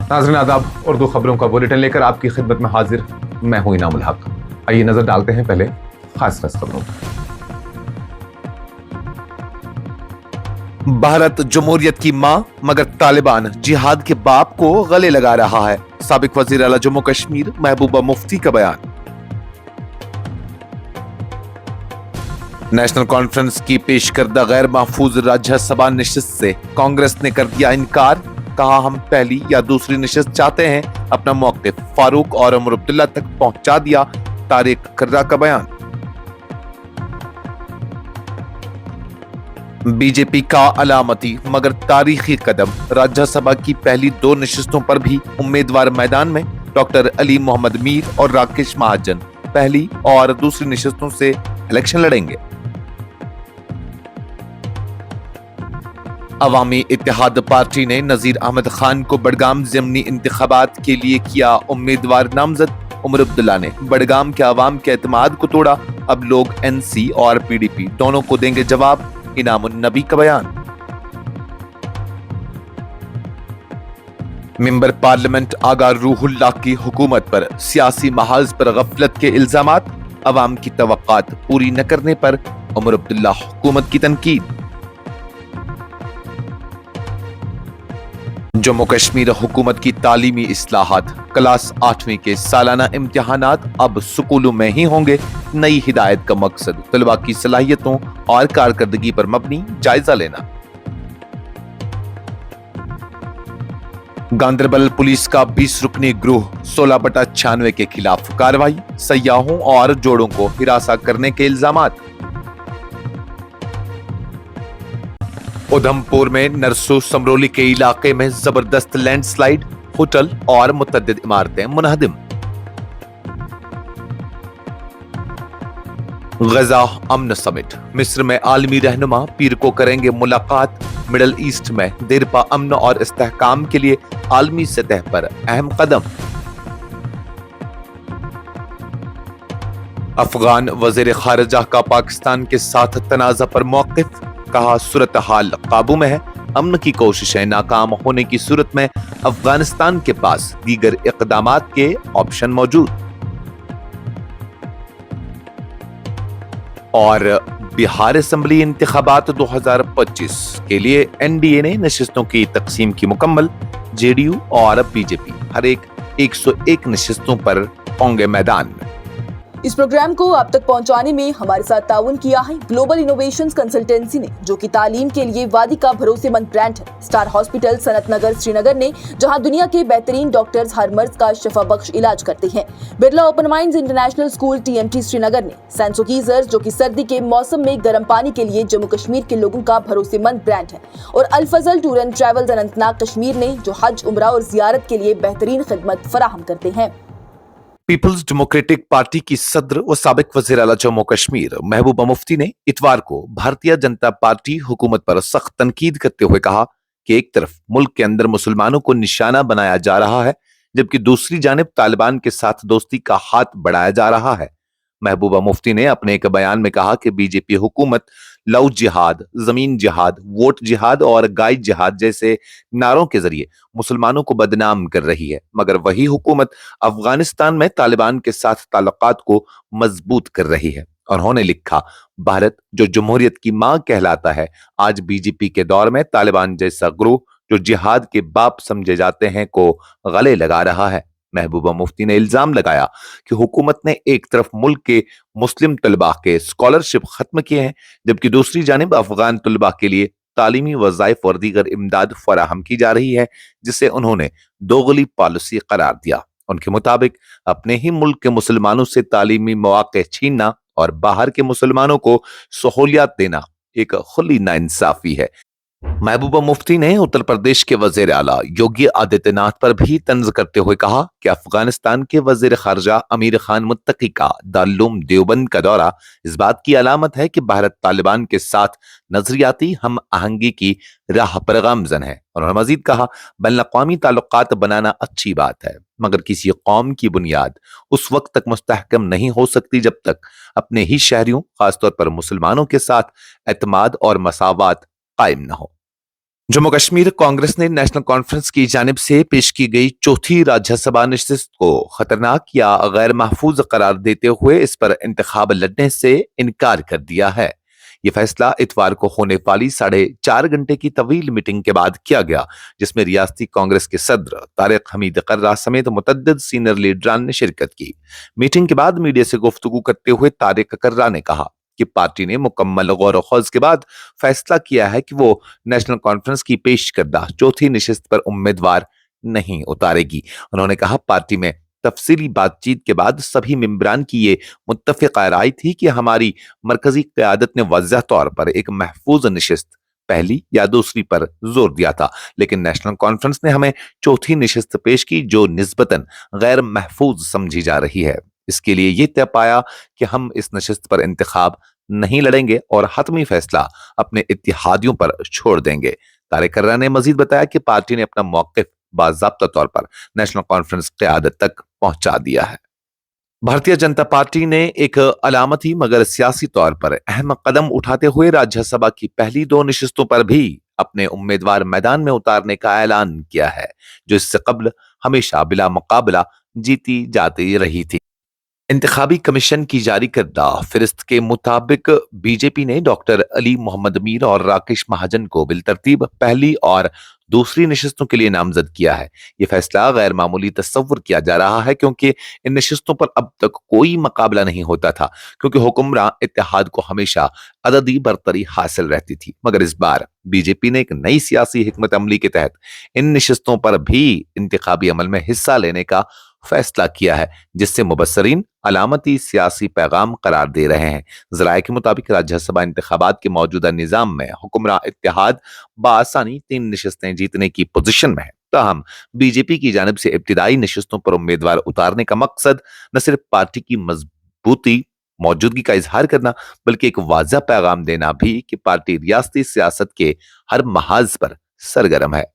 नाज़रीन आदाब, उर्दू खबरों का बुलेटिन लेकर आपकी खिदमत में हाजिर मैं हूं इनामुल हक। आइए नजर डालते हैं पहले खास खबरों पर। भारत जमहूरियत की मां मगर तालिबान जिहाद के बाप को गले लगा रहा है। साबिक वजीर आला जम्मू कश्मीर महबूबा मुफ्ती का बयान। नेशनल कॉन्फ्रेंस की पेश करदा गैर महफूज राज्यसभा नशिस्त से कांग्रेस ने कर दिया इनकार। कहा हम पहली या दूसरी नशिस्त चाहते हैं। अपना मौक़िफ़ फारूक और उमर अब्दुल्ला तक पहुंचा दिया। तारिक कर्रा का बयान। बीजेपी का अलामती मगर तारीखी कदम। राज्यसभा की पहली 2 नशिस्तों पर भी उम्मीदवार मैदान में। डॉक्टर अली मोहम्मद मीर और राकेश महाजन पहली और दूसरी नशिस्तों से इलेक्शन लड़ेंगे। अवामी इत्तेहाद पार्टी ने नजीर अहमद खान को बडगाम ज़िमनी इंतखाबात के लिए किया उम्मीदवार नामजद। उमर अब्दुल्ला ने बडगाम के अवाम के एतमाद को तोड़ा। अब लोग एनसी और पीडीपी दोनों को देंगे जवाब। इनामुन नबी का बयान। मिंबर पार्लियामेंट आगा रूहुल्लाह की हुकूमत पर सियासी महाज पर गफलत के इल्जामात। अवाम की तवक्कात पूरी न करने पर उमर अब्दुल्ला हुकूमत की तनकीद। जम्मू कश्मीर हुकूमत की तालीमी इस्लाहात। क्लास 8वीं के सालाना इम्तिहानात अब स्कूलों में ही होंगे। नई हिदायत का मकसद तलबा की सलाहियतों और कारकर्दगी पर मबनी जायजा लेना। गांदरबल पुलिस का 20 रुकनी ग्रोह 16/96 के खिलाफ कार्रवाई। सयाहों और जोड़ों को हिरासा करने के इल्जामात। उधमपुर में नरसू समरोली के इलाके में जबरदस्त लैंडस्लाइड। होटल और मुतअद्दिद इमारतें मुनहदिम। गजा अमन समिट। मिस्र में आलमी रहनुमा पीर को करेंगे मुलाकात। मिडल ईस्ट में देरपा अमन और इस्तेहकाम के लिए आलमी सतह पर अहम कदम। अफगान वजीर खारजा का पाकिस्तान के साथ तनाज़ा पर मौक़िफ़। कहा सूरत हाल काबू में है। अमन की कोशिशें नाकाम होने की सूरत में अफगानिस्तान के पास दीगर इक़दामात के ऑप्शन मौजूद। और बिहार असेंबली इंतखाबात 2025 के लिए एनडीए ने नशिस्तों की तकसीम की मुकम्मल। जेडीयू और बीजेपी हर एक 101 नशिस्तों पर होंगे मैदान में। इस प्रोग्राम को आप तक पहुंचाने में हमारे साथ ताउन किया है ग्लोबल इनोवेशंस कंसल्टेंसी ने, जो कि तालीम के लिए वादी का भरोसेमंद ब्रांड है। स्टार हॉस्पिटल सनत नगर श्रीनगर ने, जहां दुनिया के बेहतरीन डॉक्टर्स हर मर्ज का शफा बख्श इलाज करते हैं। Birla open minds international school TMT Srinagar ने, सैंसो गीजर जो कि सर्दी के मौसम में गर्म पानी के लिए जम्मू कश्मीर के लोगों का भरोसेमंद ब्रांड है। और Al Fazal tour and travels Anantnag Kashmir ने, जो हज उम्रा और जियारत के लिए बेहतरीन खिदमत फराहम करते हैं। पीपल्स डेमोक्रेटिक पार्टी की सदर व साबिक वज़ीर आला जम्मू कश्मीर महबूबा मुफ्ती ने इतवार को भारतीय जनता पार्टी हुकूमत पर सख्त तनकीद करते हुए कहा कि एक तरफ मुल्क के अंदर मुसलमानों को निशाना बनाया जा रहा है, जबकि दूसरी जानिब तालिबान के साथ दोस्ती का हाथ बढ़ाया जा रहा है। महबूबा मुफ्ती ने अपने एक बयान में कहा कि बीजेपी हुकूमत लव जिहाद, जमीन जिहाद, वोट जिहाद और गाइड जिहाद जैसे नारों के जरिए मुसलमानों को बदनाम कर रही है, मगर वही हुकूमत अफगानिस्तान में तालिबान के साथ ताल्लुकात को मजबूत कर रही है। उन्होंने लिखा, भारत जो जमहूरियत की मां कहलाता है, आज बीजेपी के दौर में तालिबान जैसा ग्रोह जो जिहाद के बाप समझे जाते हैं को गले लगा रहा है। महबूबा मुफ्ती ने इल्जाम लगाया कि हुकूमत ने एक तरफ मुल्क के मुस्लिम तलबा के स्कॉलरशिप खत्म किए हैं, जबकि दूसरी जानिब अफगान तलबा के लिए तालीमी वज़ाइफ और दीगर इमदाद फराहम की जा रही है, जिसे उन्होंने दोगली पॉलिसी करार दिया। उनके मुताबिक अपने ही मुल्क के मुसलमानों से तालीमी मौक़े छीनना और बाहर के मुसलमानों को सहूलियत देना एक खुली नाइंसाफी है। महबूबा मुफ्ती ने उत्तर प्रदेश के वजीर आला योगी आदित्यनाथ पर भी तंज करते हुए कहा कि अफगानिस्तान के वजीर खारजा अमीर खान मुत्तकी का दारुल देवबंद का दौरा इस बात की अलामत है कि भारत तालिबान के साथ नजरियाती हम आहंगी की राह पर गामजन है। उन्होंने मजीद कहा, बैनुल-अक़वामी ताल्लुकात बनाना अच्छी बात है, मगर किसी कौम की बुनियाद उस वक्त तक मुस्तहकम नहीं हो सकती जब तक अपने ही शहरियों, खासतौर पर मुसलमानों के साथ एतमाद और मसावत कायम न हो। जम्मू कश्मीर कांग्रेस ने नेशनल कॉन्फ्रेंस की जानिब से पेश की गई चौथी राज्यसभा नशिस्त को खतरनाक या गैर महफूज करार देते हुए इस पर इंतखाब लड़ने से इनकार कर दिया है। ये फैसला इतवार को होने वाली 4.5 घंटे की तवील मीटिंग के बाद किया गया, जिसमें रियासती कांग्रेस के सदर तारिक हमीद कर्रा समेत मुतद्दिद सीनियर लीडरान ने शिरकत की। मीटिंग के बाद मीडिया से गुफ्तगू करते हुए तारिक कर्रा ने कहा कि पार्टी ने मुकम्मल गौर व खौज के बाद फैसला किया है कि वो नेशनल कॉन्फ्रेंस की पेश करदा चौथी नशिस्त पर उम्मीदवार नहीं उतारेगी। उन्होंने कहा पार्टी में तफसीली बातचीत के बाद सभी मेंबरान की ये मुत्तफिका राय थी कि हमारी मरकजी क़यादत ने वाज़ेह तौर पर एक महफूज नशिस्त पहली या दूसरी पर जोर दिया था, लेकिन नेशनल कॉन्फ्रेंस ने हमें चौथी नशिस्त पेश की जो निस्बतन गैर महफूज समझी जा रही है। इसके लिए ये तय पाया कि हम इस नशिस्त पर इंतखाब नहीं लड़ेंगे और हतमी फैसला अपने इत्तेहादियों पर छोड़ देंगे। तारिक कर्रा ने मजीद बताया कि पार्टी ने अपना मौक़िफ़ बाज़ाब्ता तौर पर नेशनल कॉन्फ्रेंस क़यादत तक पहुंचा दिया है। भारतीय जनता पार्टी ने एक अलामती मगर सियासी तौर पर अहम कदम उठाते हुए राज्यसभा की पहली 2 नशिस्तों पर भी अपने उम्मीदवार मैदान में उतारने का ऐलान किया है, जो इससे कबल हमेशा बिला मुकाबला जीती जाती रही थी। इंतखाबी कमीशन की जारी करदा फिरिस्त के मुताबिक बीजेपी ने डॉक्टर अली मोहम्मद मीर और राकेश महाजन को बिलतरतीब पहली और दूसरी नशिस्तों के लिए नामजद किया है। ये फैसला गैर मामूली तस्वुर किया जा रहा है क्योंकि इन नशिस्तों पर अब तक कोई मुकाबला नहीं होता था, क्योंकि हुक्मरान इत्तेहाद को हमेशा अददी बरतरी हासिल रहती थी। मगर इस बार बीजेपी ने एक नई सियासी हिकमत अमली के तहत इन नशिस्तों पर भी इंतखाबी अमल में हिस्सा लेने का फैसला किया है, जिससे मुबस्सरीन अलामती सियासी पैगाम करार दे रहे हैं। ज़राए के मुताबिक राज्यसभा इंतखाबात के मौजूदा निज़ाम में हुक्मरान इत्तेहाद बआसानी 3 नशिस्तें जीतने की पोजीशन में है। ताहम बीजेपी की जानिब से इब्तिदाई नशिस्तों पर उम्मीदवार उतारने का मकसद न सिर्फ पार्टी की मजबूती मौजूदगी का इजहार करना बल्कि एक वाज़ेह पैगाम देना भी कि पार्टी रियासती सियासत के हर महाज पर सरगर्म है।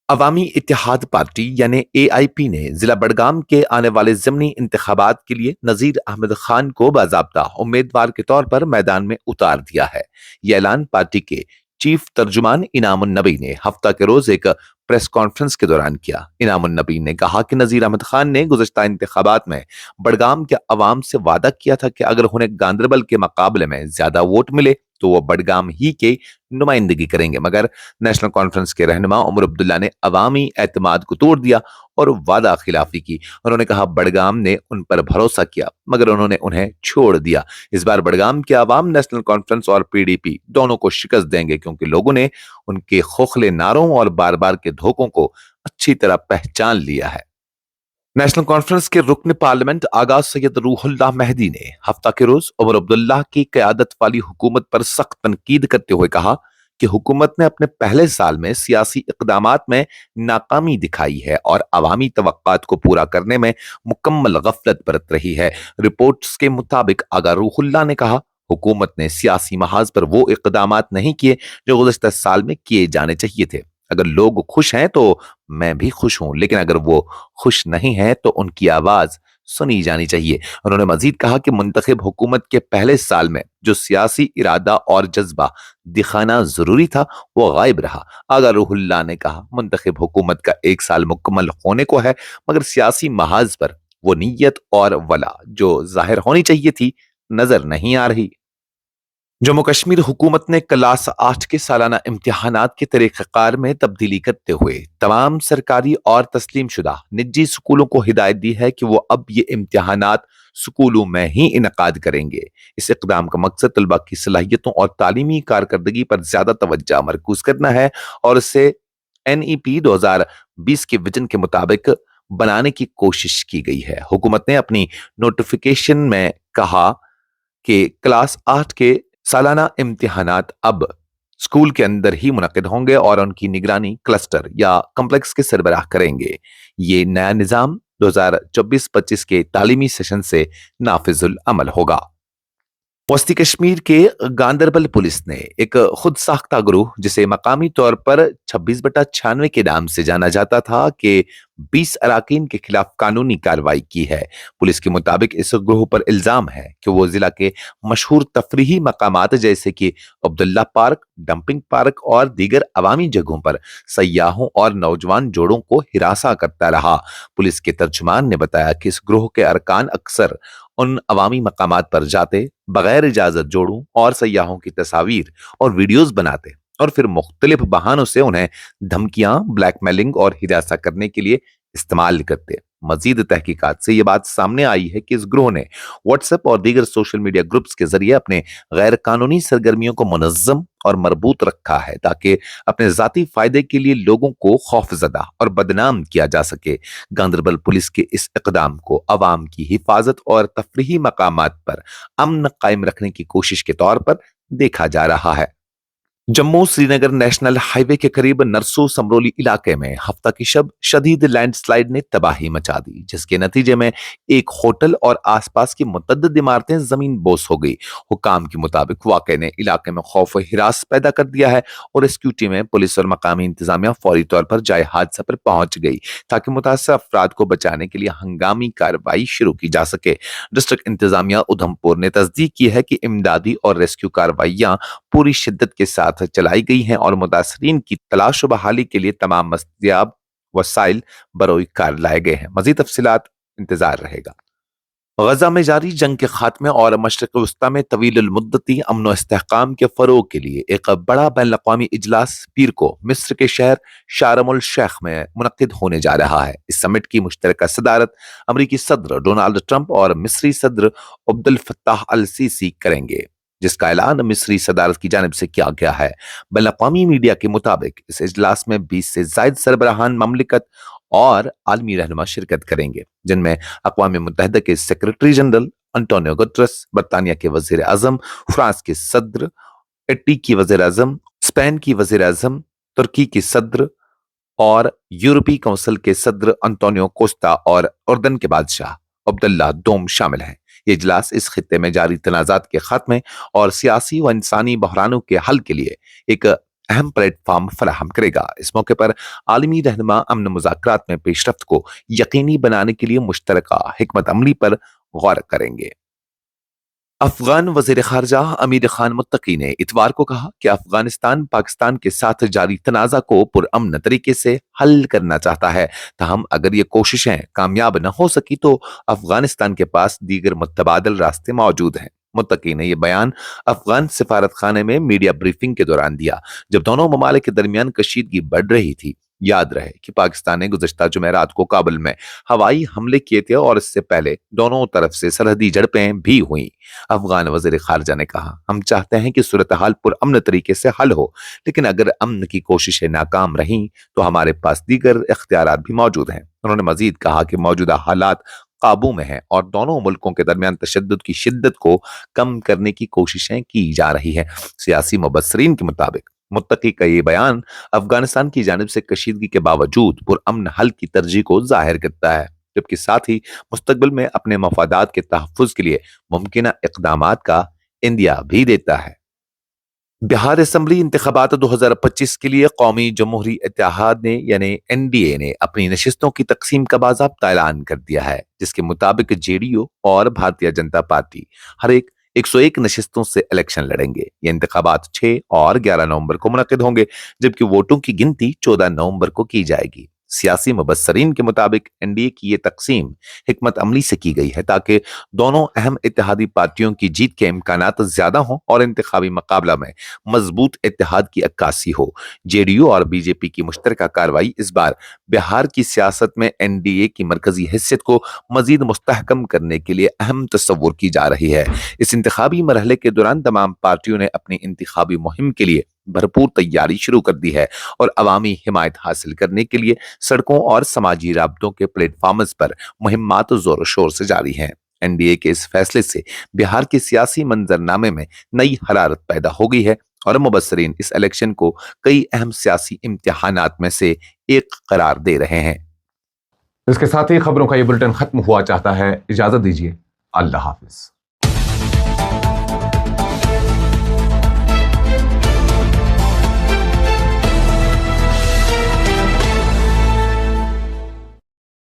अवामी इत्तेहाद पार्टी यानी AIP ने जिला बडगाम के आने वाले ज़िमनी इंतखाबात के लिए नज़ीर अहमद खान को बाज़ाब्ता उम्मीदवार के तौर पर मैदान में उतार दिया है। यह ऐलान पार्टी के चीफ तर्जुमान इनामुन नबी ने हफ्ता के रोज एक प्रेस कॉन्फ्रेंस के दौरान किया। इनामुन नबी ने कहा कि नज़ीर अहमद खान ने गुज़श्ता इंतखाबात में बडगाम के अवाम से वादा किया था कि अगर उन्हें गांदरबल के मुकाबले में ज्यादा वोट मिले तो वो बडगाम ही के नुमाइंदगी करेंगे, मगर नेशनल कॉन्फ्रेंस के रहनुमा उमर अब्दुल्ला ने अवामी एतमाद को तोड़ दिया और वादा खिलाफी की। उन्होंने कहा बडगाम ने उन पर भरोसा किया मगर उन्होंने उन्हें छोड़ दिया। इस बार बडगाम के अवाम नेशनल कॉन्फ्रेंस और PDP दोनों को शिकस्त देंगे, क्योंकि लोगों ने उनके खोखले नारों और बार बार के धोखों को अच्छी तरह पहचान लिया है। नेशनल कॉन्फ्रेंस के रुकन पार्लियामेंट आगा सैयद रूहुल्लाह मेहदी ने हफ्ता के रोज उमर अब्दुल्ला की क़यादत वाली हुकूमत पर सख्त तनकीद करते हुए कहा कि हुकूमत ने अपने पहले साल में सियासी इक़दामात में नाकामी दिखाई है और अवामी तवक्कात को पूरा करने में मुकम्मल गफलत बरत रही है। रिपोर्ट्स के मुताबिक आगा रूहुल्लाह ने कहा हुकूमत ने सियासी महाज पर वो इक़दामात नहीं किए जो गुज़श्ता साल में किए जाने चाहिए थे। अगर लोग खुश हैं तो मैं भी खुश हूं, लेकिन अगर वो खुश नहीं हैं तो उनकी आवाज सुनी जानी चाहिए। उन्होंने मजीद कहा कि मुंतखब हुकूमत के पहले साल में जो सियासी इरादा और जज्बा दिखाना जरूरी था वो गायब रहा। आगा रूहुल्लाह ने कहा मुंतखब हुकूमत का 1 साल मुकम्मल होने को है, मगर सियासी महाज पर वो नीयत और वला जो जाहिर होनी चाहिए थी नजर नहीं आ रही। जम्मू कश्मीर हुकूमत ने क्लास 8 के सालाना इम्तिहानात के तरीक़ाकार में तब्दीली करते हुए तमाम सरकारी और तस्लीम शुदा निजी स्कूलों को हिदायत दी है कि वो अब ये इम्तिहानात स्कूलों में ही इनकाद करेंगे। इस इक़दाम का मकसद तलबा की सलाहियतों और तालीमी कारकर्दगी पर ज्यादा तवज्जो मरकूज करना है और इसे NEP 2020 के विजन के मुताबिक बनाने की कोशिश की गई है। हुकूमत ने अपनी नोटिफिकेशन में कहा कि क्लास 8 के सालाना इम्तिहानात अब स्कूल के अंदर ही मुनक्किद होंगे और उनकी निगरानी क्लस्टर या कम्प्लेक्स के सरबराह करेंगे। ये नया निज़ाम 2024-25 के तालीमी सेशन से नाफिजुल अमल होगा। वस्ती कश्मीर के गांदरबल पुलिस ने एक खुद साख्ता ग्रुप जिसे मकामी तौर पर 26/96 के नाम से जाना जाता था के 20 अराकीन के खिलाफ कानूनी कार्रवाई की है। पुलिस के मुताबिक इस ग्रोह पर इल्जाम है कि वो जिला के मशहूर तफरीही मकामात जैसे कि अब्दुल्ला पार्क, डंपिंग पार्क और दीगर अवामी जगहों पर सयाहों और नौजवान जोड़ों को हिरासा करता रहा। पुलिस के तर्जुमान ने बताया कि इस ग्रोह के अरकान अक्सर उन अवामी मकामात पर जाते, बगैर इजाजत जोड़ों और सयाहों की तस्वीर और वीडियोस बनाते और फिर मुख्तलिफ बहानों से उन्हें धमकियां, ब्लैकमेलिंग और हिरासा करने के लिए इस्तेमाल करते। मजीद तहकीकात से यह बात सामने आई है कि इस ग्रोह ने व्हाट्सएप और दीगर सोशल मीडिया ग्रुप्स के जरिए अपने गैर कानूनी सरगर्मियों को मुनज़्ज़म और मरबूत रखा है ताकि अपने जाती फायदे के लिए लोगों को खौफजदा और बदनाम किया जा सके। गांदरबल पुलिस के इस इक़दाम को अवाम की हिफाजत और तफरीही मकामात पर अमन कायम रखने की कोशिश के तौर पर देखा जा रहा है। जम्मू श्रीनगर नेशनल हाईवे के करीब नरसो समरोली इलाके में हफ्ता की शब शदीद लैंडस्लाइड ने तबाही मचा दी, जिसके नतीजे में एक होटल और आसपास की मुतअद्दिद इमारतें जमीन बोस हो गई। हुकाम के मुताबिक वाक़े ने इलाके में खौफ व हिरास पैदा कर दिया है और रेस्क्यू टीमें, पुलिस और मकामी इंतजामिया फौरी तौर पर जाए हादसा पर पहुंच गई ताकि मुतासर अफराद को बचाने के लिए हंगामी कार्रवाई शुरू की जा सके। डिस्ट्रिक्ट इंतजामिया उधमपुर ने तस्दीक की है कि इमदादी और रेस्क्यू कार्रवाइयां पूरी शिद्दत के साथ चलाई गई हैं और मुतासरीन की तलाश व बहाली के लिए तमाम दस्तयाब वसाइल बरोई कार लाए गए हैं। मजीद तफसीलात इंतजार रहेगा। गजा में जारी जंग के खात्मे और मशरिक वस्ता में तवील मुद्दती अमन व इस्तेहकाम के फरोग के लिए एक बड़ा बैन अक़वामी इजलास पीर को मिस्र के शहर शारम उल शेख में मुनक्किद होने जा रहा है। इस समिट की मुश्तरका सदारत अमरीकी सदर डोनाल्ड ट्रंप और मिस्री सदर अब्दुल फत्ताह अल सीसी करेंगे, जिसका ऐलान मिस्री सदारत की जानिब से किया गया है। बैन अक़वामी मीडिया के मुताबिक इस इजलास में 20 से ज़ायद सरबराहान ममलिकत और आलमी रहनुमा शिरकत करेंगे, जिनमें अक़वाम मुत्तहिदा के सेक्रेटरी जनरल अंटोनियो गुतरस, बरतानिया के वज़ीर आज़म, फ्रांस के सदर, इटली की वज़ीर आज़म, स्पेन की वज़ीर आज़म, तुर्की की सदर और यूरोपीय काउंसिल के सदर अंटोनियो कोस्टा और उर्दन के बादशाह अब्दुल्ला दोम शामिल हैं। ये इजलास इस खित्ते में जारी तनाज़ात के खात्मे और सियासी व इंसानी बहरानों के हल के लिए एक अहम प्लेटफॉर्म फराहम करेगा। इस मौके पर आलमी रहनुमा अमन मुज़ाकरात में पेशरफ्त को यकीनी बनाने के लिए मुश्तरका हिकमत अमली पर गौर करेंगे। अफगान वज़ीर ख़ारजा अमीर खान मुत्तकी ने इतवार को कहा कि अफगानिस्तान पाकिस्तान के साथ जारी तनाज़ा को पुरअमन तरीके से हल करना चाहता है, ताहम अगर ये कोशिशें कामयाब न हो सकी तो अफगानिस्तान के पास दीगर मुतबादल रास्ते मौजूद हैं। मुत्तकी ने यह बयान अफगान सिफारत खाने में मीडिया ब्रीफिंग के दौरान दिया, जब दोनों ममालिक के दरमियान कशीदगी बढ़ रही थी। याद रहे कि पाकिस्तान ने गुज़श्ता जुमेरात को काबुल में हवाई हमले किए थे और इससे पहले दोनों तरफ से सरहदी झड़पें भी हुई। अफगान वज़ीर ख़ारजा ने कहा, हम चाहते हैं कि सूरत हाल पुरअमन तरीके से हल हो, लेकिन अगर अमन की कोशिशें नाकाम रहीं तो हमारे पास दीगर इख्तियारात भी मौजूद हैं। उन्होंने मजीद कहा कि मौजूदा हालात काबू में हैं और दोनों मुल्कों के दरमियान तशद्दुद की शिद्दत को कम करने की कोशिशें की जा रही हैं। सियासी मुबस्सरीन के मुताबिक मुत्तकी का ये बयान अफगानिस्तान की जानिब से कशीदगी के बावजूद पुरअमन हल की तरजीह को जाहिर करता है, जबकि साथ ही मुस्तकबिल में अपने मफादात के तहफ़्फ़ुज़ के लिए मुमकिना इक़दामात का इंदिया भी देता है। बिहार असेंबली इंतखाबात 2025 के लिए कौमी जमहूरी इत्तेहाद ने यानी एनडीए ने अपनी नशिस्तों की तकसीम का बाज़ाब्ता ऐलान कर दिया है, जिसके मुताबिक जेडीयू और भारतीय जनता पार्टी हर एक 101 नशिस्तों से इलेक्शन लड़ेंगे। ये इंतखाबात 6 और 11 नवंबर को मुनक्किद होंगे, जबकि वोटों की गिनती 14 नवंबर को की जाएगी। सियासी मुबस्सरीन के मुताबिक एनडीए की ये तकसीम हिकमत अमली से की गई है ताकि दोनों अहम इत्तेहादी पार्टियों की जीत के इम्कानात ज्यादा हों और इंतखाबी मुकाबला में मजबूत इत्तेहाद की अक्कासी हो। जेडीयू और बीजेपी की मुश्तरका कार्रवाई इस बार बिहार की सियासत में एनडीए की मरकजी हैसियत को मजीद मुस्तहकम करने के लिए अहम तस्वुर की जा रही है। इस इंतखाबी मरहले के दौरान तमाम पार्टियों ने अपनी इंतखाबी मुहिम के लिए भरपूर तैयारी शुरू कर दी है और अवामी हिमायत हासिल करने के लिए सड़कों और समाजी राब्तों के प्लेटफॉर्म्स पर मुहिम्मात जोर शोर से जारी हैं। एनडीए के इस फैसले से बिहार के सियासी मंजरनामे में नई हरारत पैदा हो गई है और मुबस्सरीन इस इलेक्शन को कई अहम सियासी इम्तिहानात में से एक करार दे रहे हैं। इसके साथ ही खबरों का ये बुलेटिन खत्म हुआ चाहता है। इजाजत दीजिए। अल्लाह हाफिज।